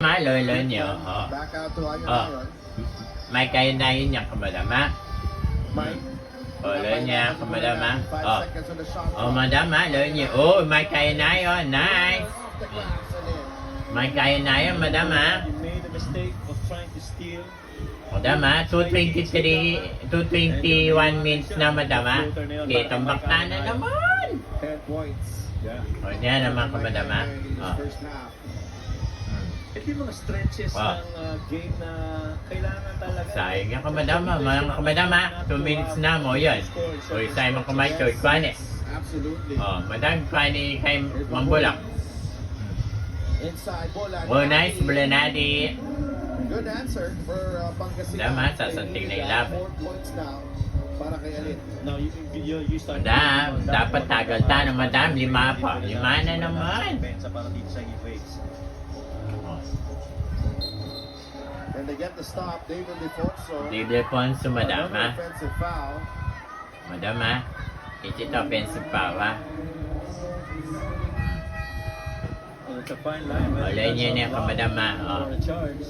ha, lolo nyo. Back out to Anya Oh. ngayon. May kainayin niya, kamadam ha. Mike. Lolo niya, kamadam ha. 5 seconds on the shot Madam ha, lolo niya. May kainayon, nice. off the glass and in. May kainayon, madam ha. You made a mistake of trying to steal. Madam ha, 221 minutes na, madam ha. Okay, tambak na naman. 10 points. Yeah. Yan naman, kamadam ha. In this first half. Ito yung mga stretches Wow. ng game na kailangan talaga. Sayang yan, kamadam ha. Mga kamadam ha, 2 minutes na mo yun. Sayang mo kamay ko, ikwane. Absolutely. Madam, ikwane kay Mambulak. Inside ball. Nice, Blanadi. Good answer for Pangasinan. Tama, sasanting na yung laban. 4 points now para kay Alin. Now you start. Madam, dapat tagal tayo, madam. 5 pa. 5 na naman. Pensa para dito sa giveaways. And they get the stop. David Defonso. David Ponso, madam ha. Another offensive foul. Madam ha. It's offensive pa ha. Well, it's a fine line. Wala niya niya ka, madam ha. Charge.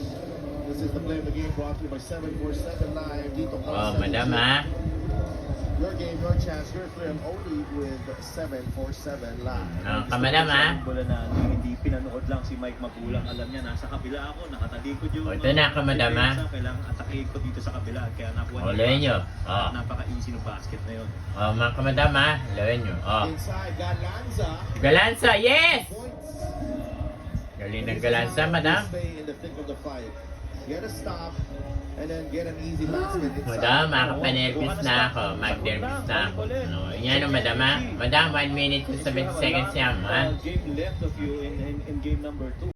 This is the play of the game brought to you by 747 Live. Dito Madam ha. Your game, your chance, your thrill only with 747 Live. Kamadam ha. Bola na hindi pinanood lang si Mike Magulang. Alam niya, nasa kabila ako, nakatalikod yung... Ito na, kamadam ha. Kailangan atakin ko dito sa kabila. Kaya nakuha Wala niyo. Napaka-easy ng basket na yun. Mga kamadam ha. Wala niyo. Inside, Galanza. Galanza, yes! Points. Galing ng Galanza, madam. Stay in the thick of the fight. Get a stop and then get an easy basket inside. Madam, makapanervis na ako. Mag-nervis na ako. Yan o, madam ha. Madam, 1 minute and 70 seconds yan ha. Game left of you in game number 2.